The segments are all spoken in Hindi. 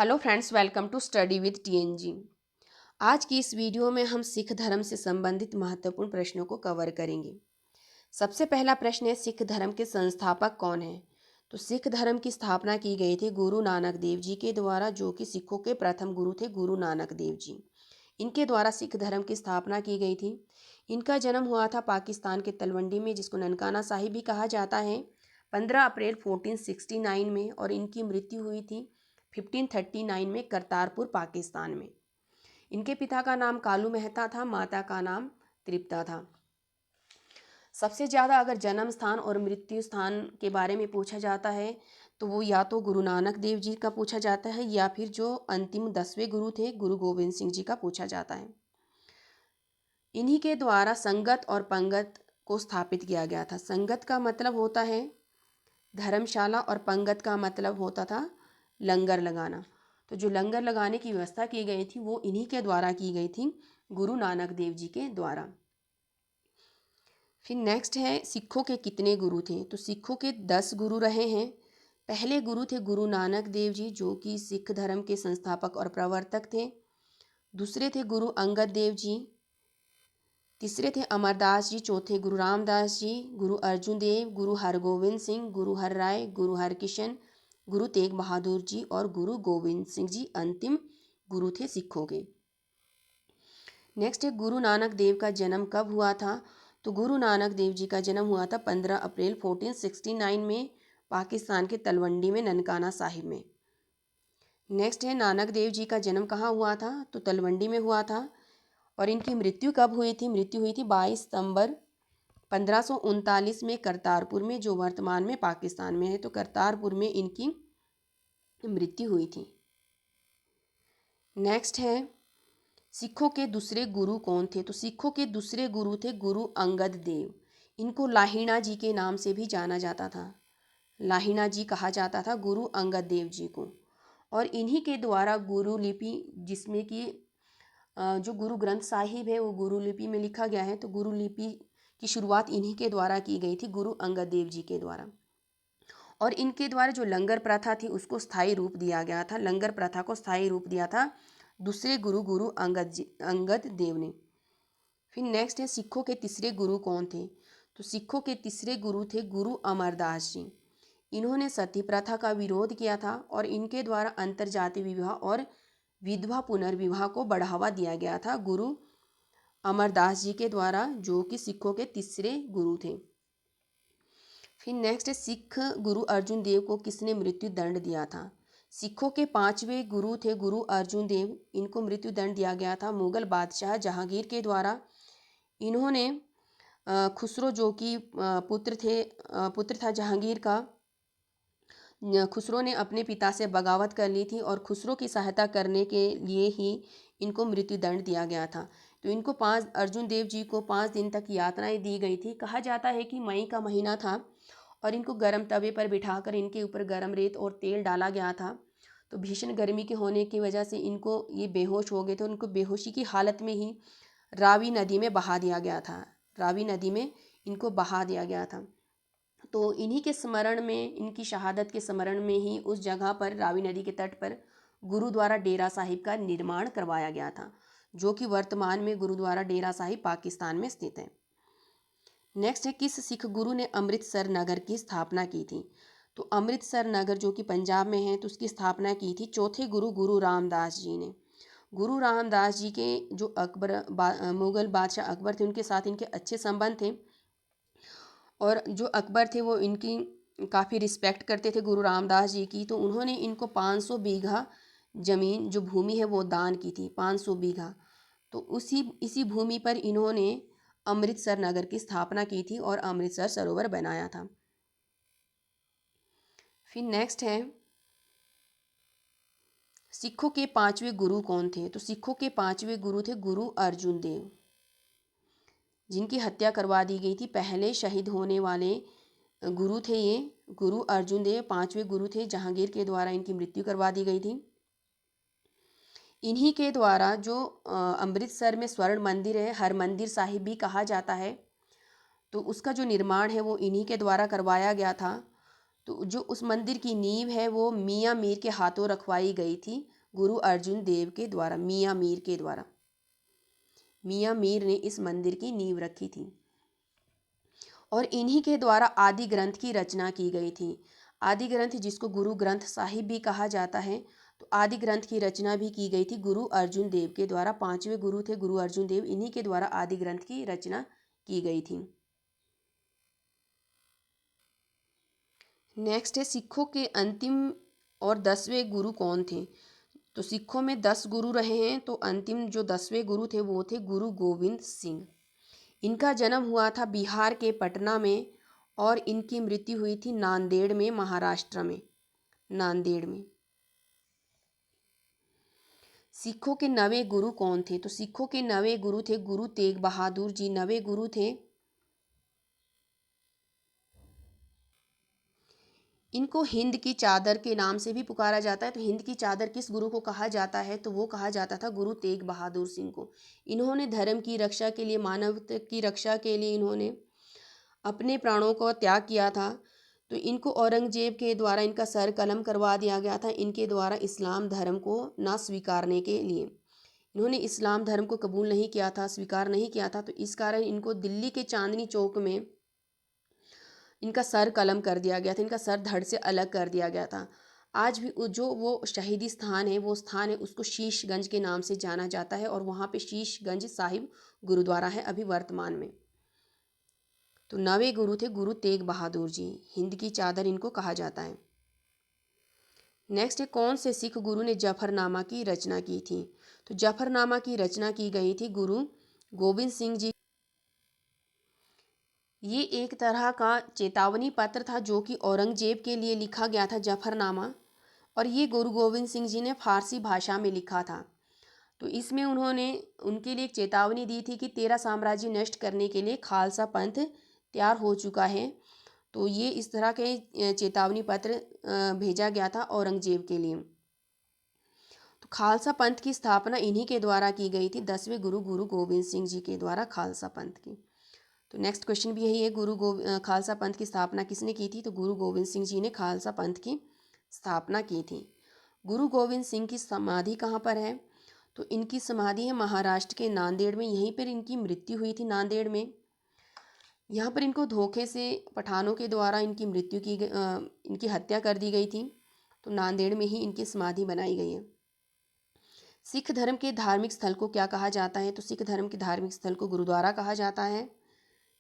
Hello friends, welcome to study with TNG. आज की इस वीडियो में हम सिख धर्म से संबंधित महत्वपूर्ण प्रश्नों को कवर करेंगे। सबसे पहला प्रश्न है, सिख धर्म के संस्थापक कौन हैं? तो सिख धर्म की स्थापना की गई थी गुरु नानक देव जी के द्वारा, जो कि सिखों के प्रथम गुरु थे गुरु नानक देव जी। इनके द्वारा सिख धर्म की स्थापना की गई थी। इनका जन्म हुआ था पाकिस्तान के तलवंडी में, जिसको ननकाना साहिब भी कहा जाता है, 15 अप्रैल 1469 में, और इनकी मृत्यु हुई थी 1539 में करतारपुर, पाकिस्तान में। इनके पिता का नाम कालू मेहता था, माता का नाम तृप्ता था। सबसे ज़्यादा अगर जन्म स्थान और मृत्यु स्थान के बारे में पूछा जाता है तो वो या तो गुरु नानक देव जी का पूछा जाता है या फिर जो अंतिम 10वें गुरु थे गुरु गोविंद सिंह जी का पूछा जाता है। इन्हीं के द्वारा संगत और पंगत को स्थापित किया गया था। संगत का मतलब होता है धर्मशाला और पंगत का मतलब होता था लंगर लगाना। तो जो लंगर लगाने की व्यवस्था की गई थी वो इन्हीं के द्वारा की गई थी, गुरु नानक देव जी के द्वारा। फिर नेक्स्ट है, सिखों के कितने गुरु थे? तो सिखों के 10 गुरु रहे हैं। पहले गुरु थे गुरु नानक देव जी, जो कि सिख धर्म के संस्थापक और प्रवर्तक थे। दूसरे थे गुरु अंगद देव जी। तीसरे थे अमरदास जी। चौथे गुरु रामदास जी, गुरु अर्जुन देव, गुरु हरगोविंद सिंह, गुरु हरराय, गुरु हरकिशन, गुरु तेग बहादुर जी और गुरु गोविंद सिंह जी अंतिम गुरु थे सिखों के। नेक्स्ट है, गुरु नानक देव का जन्म कब हुआ था? तो गुरु नानक देव जी का जन्म हुआ था 15 अप्रैल 1469 में, पाकिस्तान के तलवंडी में, ननकाना साहिब में। नेक्स्ट है, नानक देव जी का जन्म कहाँ हुआ था? तो तलवंडी में हुआ था। और इनकी मृत्यु कब हुई थी? मृत्यु हुई थी 22 सितंबर 1539 में, करतारपुर में, जो वर्तमान में पाकिस्तान में है। तो करतारपुर में इनकी मृत्यु हुई थी। नेक्स्ट है, सिखों के दूसरे गुरु कौन थे? तो सिखों के दूसरे गुरु थे गुरु अंगद देव। इनको लाहिणा जी के नाम से भी जाना जाता था। लाहिणा जी कहा जाता था गुरु अंगद देव जी को। और इन्हीं के द्वारा गुरु लिपि, जिसमें कि जो गुरु ग्रंथ साहिब है वो गुरु लिपि में लिखा गया है, तो गुरु लिपि की शुरुआत इन्हीं के द्वारा की गई थी, गुरु अंगद देव जी के द्वारा। और इनके द्वारा जो लंगर प्रथा थी उसको स्थायी रूप दिया गया था। लंगर प्रथा को स्थायी रूप दिया था दूसरे गुरु गुरु अंगद देव ने। फिर नेक्स्ट है, सिखों के तीसरे गुरु कौन थे? तो सिखों के तीसरे गुरु थे गुरु अमरदास जी। इन्होंने सती प्रथा का विरोध किया था और इनके द्वारा अंतरजातीय विवाह और विधवा पुनर्विवाह को बढ़ावा दिया गया था गुरु अमरदास जी के द्वारा, जो कि सिखों के तीसरे गुरु थे। फिर नेक्स्ट है, सिख गुरु अर्जुन देव को किसने मृत्यु दंड दिया था? सिखों के 5वें गुरु थे गुरु अर्जुन देव। इनको मृत्यु दंड दिया गया था मुगल बादशाह जहांगीर के द्वारा। इन्होंने खुसरो, जो कि पुत्र था जहांगीर का, खुसरो ने अपने पिता से बगावत कर ली थी और खुसरो की सहायता करने के लिए ही इनको मृत्युदंड दिया गया था। तो इनको अर्जुन देव जी को 5 दिन तक यातनाएं दी गई थी। कहा जाता है कि मई का महीना था और इनको गर्म तवे पर बिठाकर इनके ऊपर गर्म रेत और तेल डाला गया था। तो भीषण गर्मी के होने की वजह से इनको ये बेहोश हो गए थे। उनको बेहोशी की हालत में ही रावी नदी में बहा दिया गया था। रावी नदी में इनको बहा दिया गया था। तो इन्हीं के स्मरण में, इनकी शहादत के स्मरण में ही उस जगह पर, रावी नदी के तट पर, गुरुद्वारा डेरा साहिब का निर्माण करवाया गया था, जो कि वर्तमान में गुरुद्वारा डेरा साहिब पाकिस्तान में स्थित है। नेक्स्ट है, किस सिख गुरु ने अमृतसर नगर की स्थापना की थी? तो अमृतसर नगर जो कि पंजाब में है, तो उसकी स्थापना की थी चौथे गुरु गुरु रामदास जी ने। गुरु रामदास जी के जो मुगल बादशाह अकबर थे, उनके साथ इनके अच्छे संबंध थे और जो अकबर थे वो इनकी काफ़ी रिस्पेक्ट करते थे गुरु रामदास जी की। तो उन्होंने इनको 500 बीघा ज़मीन, जो भूमि है वो दान की थी, 500 बीघा। तो इसी भूमि पर इन्होंने अमृतसर नगर की स्थापना की थी और अमृतसर सरोवर बनाया था। फिर नेक्स्ट है, सिखों के 5वें गुरु कौन थे? तो सिखों के 5वें गुरु थे गुरु अर्जुन देव, जिनकी हत्या करवा दी गई थी। पहले शहीद होने वाले गुरु थे ये। गुरु अर्जुन देव 5वें गुरु थे, जहांगीर के द्वारा इनकी मृत्यु करवा दी गई थी। इन्हीं के द्वारा जो अमृतसर में स्वर्ण मंदिर है, हरमंदिर साहिब भी कहा जाता है, तो उसका जो निर्माण है वो इन्हीं के द्वारा करवाया गया था। तो जो उस मंदिर की नींव है वो मियाँ मीर के हाथों रखवाई गई थी गुरु अर्जुन देव के द्वारा, मियाँ मीर के द्वारा। मियाँ मीर ने इस मंदिर की नींव रखी थी और इन्हीं के द्वारा आदि ग्रंथ की रचना की गई थी। आदि ग्रंथ जिसको गुरु ग्रंथ साहिब भी कहा जाता है, तो आदि ग्रंथ की रचना भी की गई थी गुरु अर्जुन देव के द्वारा। 5वें गुरु थे गुरु अर्जुन देव, इन्हीं के द्वारा आदि ग्रंथ की रचना की गई थी। नेक्स्ट है सिखों के अंतिम और 10वें गुरु कौन थे। तो सिखों में 10 गुरु रहे हैं, तो अंतिम जो 10वें गुरु थे वो थे गुरु गोविंद सिंह। इनका जन्म हुआ था बिहार के पटना में और इनकी मृत्यु हुई थी नांदेड़ में, महाराष्ट्र में, नांदेड़ में। सिखों के 9वें गुरु कौन थे। तो सिखों के 9वें गुरु थे गुरु तेग बहादुर जी, 9वें गुरु थे। इनको हिंद की चादर के नाम से भी पुकारा जाता है। तो हिंद की चादर किस गुरु को कहा जाता है, तो वो कहा जाता था गुरु तेग बहादुर सिंह को। इन्होंने धर्म की रक्षा के लिए, मानवता की रक्षा के लिए इन्होंने अपने प्राणों को त्याग किया था। तो इनको औरंगजेब के द्वारा इनका सर कलम करवा दिया गया था, इनके द्वारा इस्लाम धर्म को ना स्वीकारने के लिए। इन्होंने इस्लाम धर्म को कबूल नहीं किया था, स्वीकार नहीं किया था, तो इस कारण इनको दिल्ली के चांदनी चौक में इनका सर कलम कर दिया गया था, इनका सर धड़ से अलग कर दिया गया था। आज भी जो वो शहीदी स्थान है, वो स्थान है, उसको शीशगंज के नाम से जाना जाता है और वहाँ पे शीशगंज साहिब गुरुद्वारा है अभी वर्तमान में। तो 9वें गुरु थे गुरु तेग बहादुर जी, हिंद की चादर इनको कहा जाता है। नेक्स्ट है कौन से सिख गुरु ने जफरनामा की रचना की थी। तो जफरनामा की रचना की गई थी गुरु गोविंद सिंह जी। ये एक तरह का चेतावनी पत्र था जो कि औरंगजेब के लिए लिखा गया था, जफरनामा। और ये गुरु गोविंद सिंह जी ने फारसी भाषा में लिखा था। तो इसमें उन्होंने उनके लिए एक चेतावनी दी थी कि तेरा साम्राज्य नष्ट करने के लिए खालसा पंथ तैयार हो चुका है। तो ये इस तरह के चेतावनी पत्र भेजा गया था औरंगजेब के लिए। तो खालसा पंथ की स्थापना इन्हीं के द्वारा की गई थी, 10वें गुरु गुरु गोविंद सिंह जी के द्वारा खालसा पंथ की। तो नेक्स्ट क्वेश्चन भी यही है, खालसा पंथ की स्थापना किसने की थी। तो गुरु गोविंद सिंह जी ने खालसा पंथ की स्थापना की थी। गुरु गोविंद सिंह की समाधि कहाँ पर है। तो इनकी समाधि है महाराष्ट्र के नांदेड़ में, यहीं पर इनकी मृत्यु हुई थी, नांदेड़ में। यहाँ पर इनको धोखे से पठानों के द्वारा इनकी इनकी हत्या कर दी गई थी। तो नांदेड़ में ही इनकी समाधि बनाई गई है। सिख धर्म के धार्मिक स्थल को क्या कहा जाता है। तो सिख धर्म के धार्मिक स्थल को गुरुद्वारा कहा जाता है।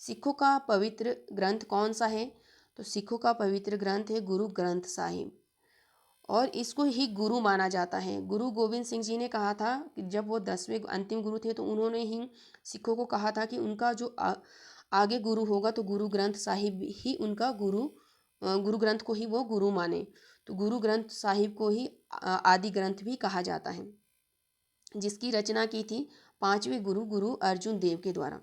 सिखों का पवित्र ग्रंथ कौन सा है। तो सिखों का पवित्र ग्रंथ है गुरु ग्रंथ साहिब और इसको ही गुरु माना जाता है। गुरु गोविंद सिंह जी ने कहा था कि जब वो 10वें अंतिम गुरु थे तो उन्होंने ही सिखों को कहा था कि उनका जो आगे गुरु होगा तो गुरु ग्रंथ साहिब ही उनका गुरु ग्रंथ को ही वो गुरु माने। तो गुरु ग्रंथ साहिब को ही आदि ग्रंथ भी कहा जाता है, जिसकी रचना की थी 5वें गुरु गुरु अर्जुन देव के द्वारा।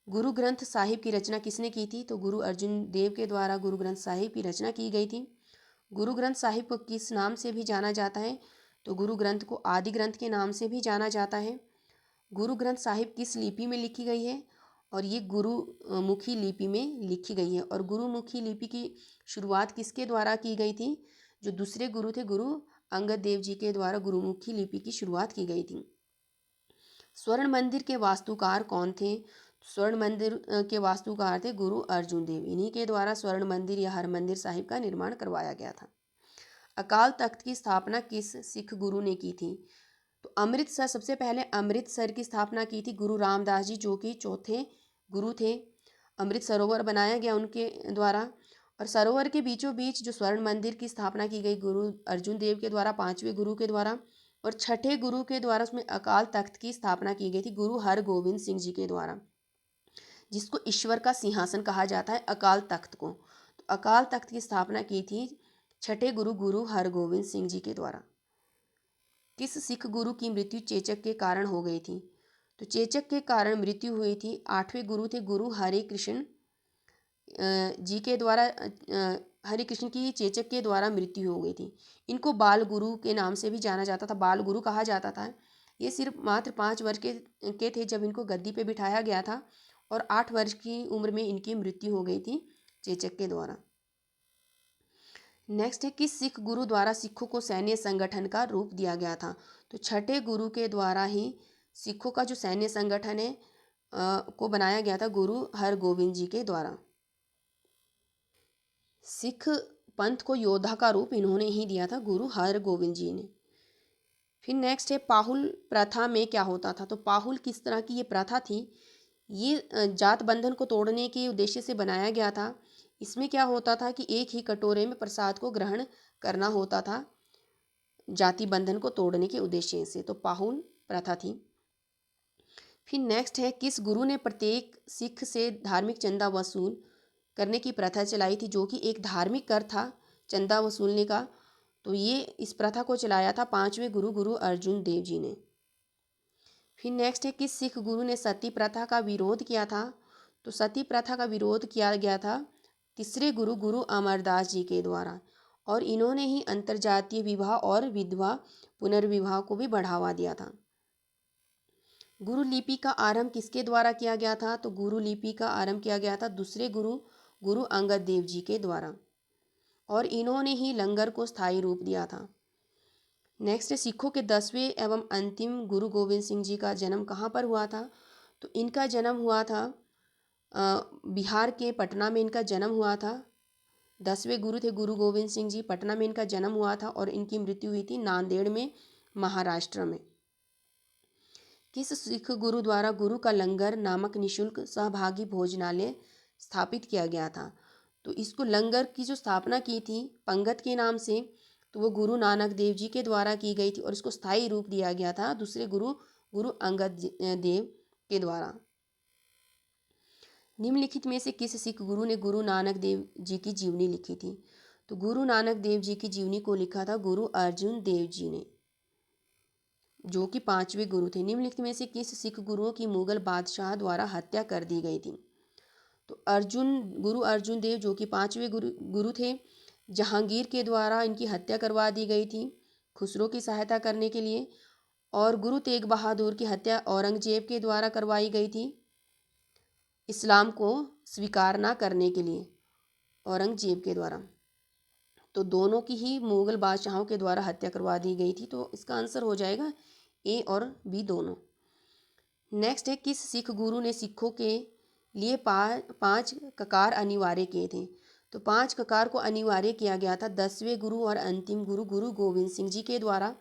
गुरु ग्रंथ साहिब की रचना किसने की थी। तो गुरु अर्जुन देव के द्वारा गुरु ग्रंथ साहिब की रचना की गई थी। गुरु ग्रंथ साहिब को किस नाम से भी जाना जाता है। तो गुरु ग्रंथ को आदि ग्रंथ के नाम से भी जाना जाता है। गुरु ग्रंथ साहिब किस लिपि में लिखी गई है। और ये गुरुमुखी लिपि में लिखी गई है। और गुरुमुखी लिपि की शुरुआत किसके द्वारा की गई थी। जो दूसरे गुरु थे गुरु अंगद देव जी के द्वारा गुरुमुखी लिपि की शुरुआत की गई थी। स्वर्ण मंदिर के वास्तुकार कौन थे। स्वर्ण मंदिर के वास्तुकार थे गुरु अर्जुन देव, इन्हीं के द्वारा स्वर्ण मंदिर या हरमंदिर साहिब का निर्माण करवाया गया था। अकाल तख्त की स्थापना किस सिख गुरु ने की थी। तो अमृतसर, सबसे पहले अमृतसर की स्थापना की थी गुरु रामदास जी, जो कि चौथे गुरु थे। अमृत सरोवर बनाया गया उनके द्वारा और सरोवर के बीचों बीच जो स्वर्ण मंदिर की स्थापना की गई गुरु अर्जुन देव के द्वारा, 5वें गुरु के द्वारा। और छठे गुरु के द्वारा उसमें अकाल तख्त की स्थापना की गई थी गुरु हरगोविंद सिंह जी के द्वारा, जिसको ईश्वर का सिंहासन कहा जाता है, अकाल तख्त को। तो अकाल तख्त की स्थापना की थी छठे गुरु गुरु हरगोविंद सिंह जी के द्वारा। किस सिख गुरु की मृत्यु चेचक के कारण हो गई थी। तो चेचक के कारण मृत्यु हुई थी, 8वें गुरु थे गुरु हरे कृष्ण जी के द्वारा। हरे कृष्ण की चेचक के द्वारा मृत्यु हो गई थी। इनको बाल गुरु के नाम से भी जाना जाता था, बाल गुरु कहा जाता था। ये सिर्फ मात्र 5 वर्ष के थे जब इनको गद्दी पे बिठाया गया था और 8 वर्ष की उम्र में इनकी मृत्यु हो गई थी चेचक के द्वारा। नेक्स्ट है किस सिख गुरु द्वारा सिखों को सैन्य संगठन का रूप दिया गया था। तो छठे गुरु के द्वारा ही सिखों का जो सैन्य संगठन है को बनाया गया था, गुरु हरगोविंद जी के द्वारा। सिख पंथ को योद्धा का रूप इन्होंने ही दिया था, गुरु हरगोविंद जी ने। फिर नेक्स्ट है पाहुल प्रथा में क्या होता था। तो पाहुल किस तरह की ये प्रथा थी, ये जात बंधन को तोड़ने के उद्देश्य से बनाया गया था। इसमें क्या होता था कि एक ही कटोरे में प्रसाद को ग्रहण करना होता था, जाति बंधन को तोड़ने के उद्देश्य से। तो पाहुल प्रथा थी। फिर नेक्स्ट है किस गुरु ने प्रत्येक सिख से धार्मिक चंदा वसूल करने की प्रथा चलाई थी, जो कि एक धार्मिक कर था चंदा वसूलने का। तो ये इस प्रथा को चलाया था पांचवें गुरु गुरु अर्जुन देव जी ने। फिर नेक्स्ट है किस सिख गुरु ने सती प्रथा का विरोध किया था। तो सती प्रथा का विरोध किया गया था तीसरे गुरु गुरु अमरदास जी के द्वारा, और इन्होंने ही अंतरजातीय विवाह और विधवा पुनर्विवाह को भी बढ़ावा दिया था। गुरु लिपि का आरंभ किसके द्वारा किया गया था। तो गुरु लिपि का आरंभ किया गया था दूसरे गुरु गुरु अंगद देव जी के द्वारा, और इन्होंने ही लंगर को स्थायी रूप दिया था। नेक्स्ट है सिखों के 10वें एवं अंतिम गुरु गोविंद सिंह जी का जन्म कहाँ पर हुआ था। तो इनका जन्म हुआ था बिहार के पटना में इनका जन्म हुआ था। 10वें गुरु थे गुरु गोविंद सिंह जी, पटना में इनका जन्म हुआ था, और इनकी मृत्यु हुई थी नांदेड़ में, महाराष्ट्र में। किस सिख गुरु द्वारा गुरु का लंगर नामक निशुल्क सहभागी भोजनालय स्थापित किया गया था। तो इसको लंगर की जो स्थापना की थी पंगत के नाम से, तो वो गुरु नानक देव जी के द्वारा की गई थी, और इसको स्थायी रूप दिया गया था दूसरे गुरु गुरु अंगद देव के द्वारा। निम्नलिखित में से किस सिख गुरु ने गुरु नानक देव जी की जीवनी लिखी थी। तो गुरु नानक देव जी की जीवनी को लिखा था गुरु अर्जुन देव जी ने, जो कि पांचवें गुरु थे। निम्नलिखित में से किस सिख गुरुओं की मुगल बादशाह द्वारा हत्या कर दी गई थी। तो गुरु अर्जुन देव जो कि पांचवें गुरु थे, जहांगीर के द्वारा इनकी हत्या करवा दी गई थी खुसरो की सहायता करने के लिए, और गुरु तेग बहादुर की हत्या औरंगजेब के द्वारा करवाई गई थी इस्लाम को स्वीकार ना करने के लिए, औरंगजेब के द्वारा। तो दोनों की ही मुगल बादशाहों के द्वारा हत्या करवा दी गई थी। तो इसका आंसर हो जाएगा ए और बी दोनों। नेक्स्ट है किस सिख गुरु ने सिखों के लिए पांच ककार अनिवार्य किए थे। तो 5 ककार को अनिवार्य किया गया था 10वें गुरु और अंतिम गुरु गुरु गोविंद सिंह जी के द्वारा।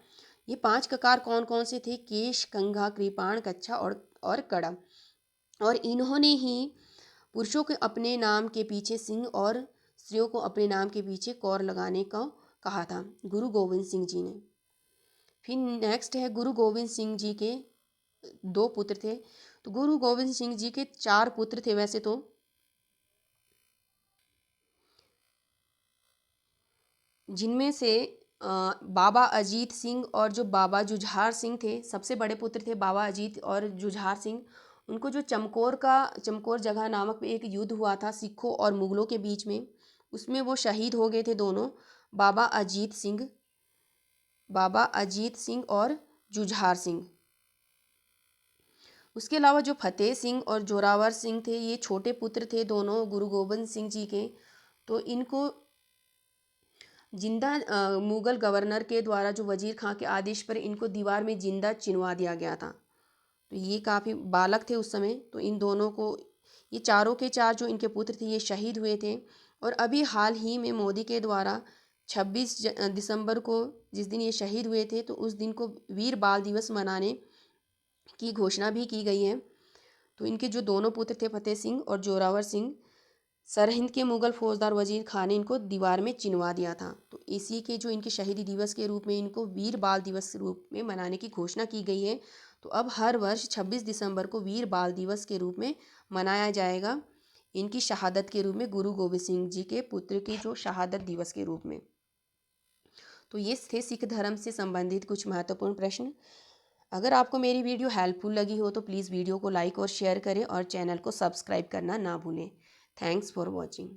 ये 5 ककार कौन कौन से थे, केश, कंघा, कृपाण, कच्छा और कड़ा। और इन्होंने ही पुरुषों के अपने नाम के पीछे सिंह और स्त्रियों को अपने नाम के पीछे कौर लगाने का कहा था गुरु गोविंद सिंह जी ने। फिर नेक्स्ट है गुरु गोविंद सिंह जी के 2 पुत्र थे। तो गुरु गोविंद सिंह जी के 4 पुत्र थे वैसे तो, जिनमें से बाबा अजीत सिंह और जो बाबा जुझार सिंह थे, सबसे बड़े पुत्र थे बाबा अजीत और जुझार सिंह। उनको जो चमकौर जगह नामक एक युद्ध हुआ था सिखों और मुगलों के बीच में, उसमें वो शहीद हो गए थे दोनों, बाबा अजीत सिंह और जुझार सिंह। उसके अलावा जो फतेह सिंह और जोरावर सिंह थे, ये छोटे पुत्र थे दोनों गुरु गोविंद सिंह जी के। तो इनको जिंदा मुगल गवर्नर के द्वारा जो वजीर खां के आदेश पर इनको दीवार में जिंदा चिनवा दिया गया था। तो ये काफ़ी बालक थे उस समय। तो इन दोनों को, ये चारों के चार जो इनके पुत्र थे, ये शहीद हुए थे। और अभी हाल ही में मोदी के द्वारा 26 दिसंबर को, जिस दिन ये शहीद हुए थे, तो उस दिन को वीर बाल दिवस मनाने की घोषणा भी की गई है। तो इनके जो दोनों पुत्र थे फतेह सिंह और जोरावर सिंह, सरहिंद के मुगल फौजदार वजीर खान ने इनको दीवार में चिनवा दिया था। तो इसी के जो इनके शहीदी दिवस के रूप में इनको वीर बाल दिवस के रूप में मनाने की घोषणा की गई है। तो अब हर वर्ष 26 दिसंबर को वीर बाल दिवस के रूप में मनाया जाएगा, इनकी शहादत के रूप में, गुरु गोविंद सिंह जी के पुत्र की जो शहादत दिवस के रूप में। तो ये थे सिख धर्म से संबंधित कुछ महत्वपूर्ण प्रश्न। अगर आपको मेरी वीडियो हेल्पफुल लगी हो तो प्लीज़ वीडियो को लाइक और शेयर करें, और चैनल को सब्सक्राइब करना ना भूलें। Thanks for watching.